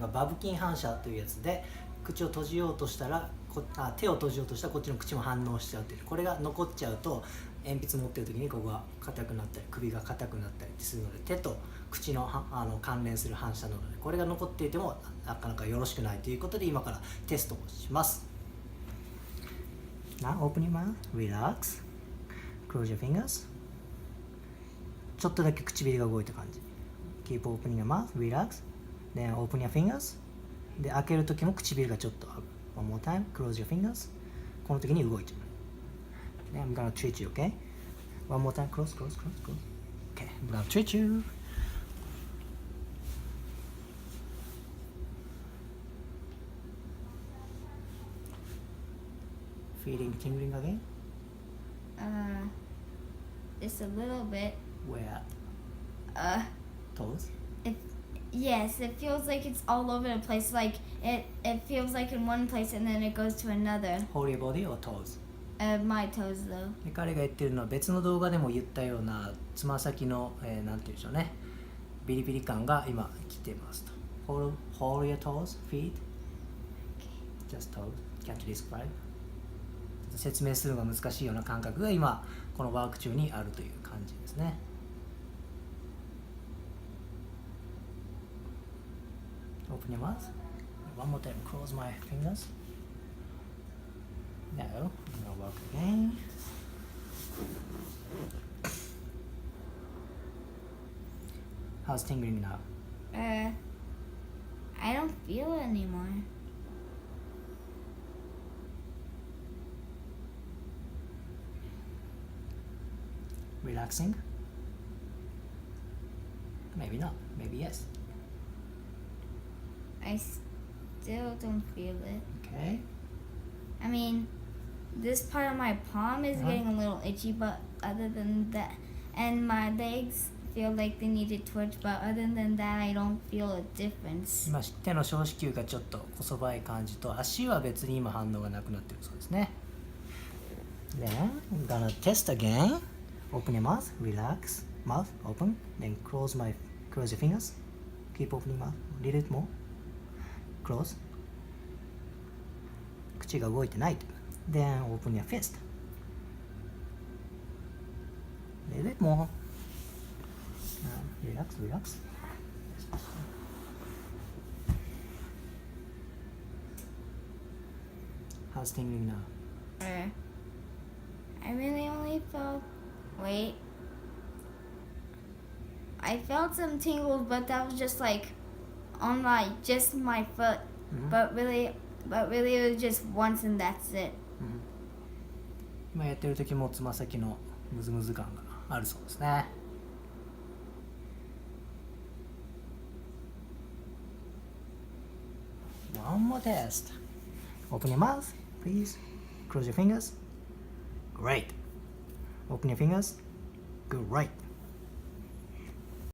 がバブキン反射というやつで、口を閉じようとしたら手を閉じようとしたらこっちの口も反応しちゃうという。これが残っちゃうと鉛筆持ってる時にここが硬くなったり首が硬くなったりするので、手と口の関連する反射なので、これが残っていてもなかなかよろしくないということで、今からテストをします。Now open your mouth, relax, close your fingers. ちょっとだけ唇が動いた感じ。Keep opening your mouth, relax, then open your fingers. で、開ける時も唇がちょっと上がる。One more time, close your fingers. この時に動いちゃう。I'm gonna treat you, okay? One more time, close, close, close, close. Okay, I'm gonna treat you. Feeling tingling again? Just a little bit. Where? Toes? Yes, it feels like it's all over the place. Like it feels like in one place and then it goes to another. Whole your body or toes? My toes though. で彼が言ってるのは別の動画でも言ったようなつま先の、なんて言うんでしょうね、ビリビリ感が今来てますと。Hold your toes, feet. Just toes. Can't you describe? 説明するのが難しいような感覚が今このワーク中にあるという感じですね。Open your mouth. One more time. Close my fingers. No, I'm gonna work again. How's tingling now? I don't feel it anymore. Relaxing? Maybe not. Maybe yes. I still don't feel it. Okay. I mean, this part of my palm is getting a little itchy, but other than that, and my legs feel like they need to twitch, but other than that, I don't feel a difference. 今手の小指球がちょっとこそばい感じと、足は別に今反応がなくなってるそうですね。Then I'm gonna test again. Open your mouth, relax, mouth open, then close your fingers. Keep opening mouth, a little bit more. Close. 口が動いてないと。Then open your fist. A little bit more. Relax, relax. How's tingling now? I really only felt. Wait. I felt some tingles, but that was just like on just my foot. Mm-hmm. But really it was just once and that's it. 今やってる時もつま先のムズムズ感があるそうですね。One more test. Open your mouth, please. Close your fingers. Great. Open your fingers. Good, right.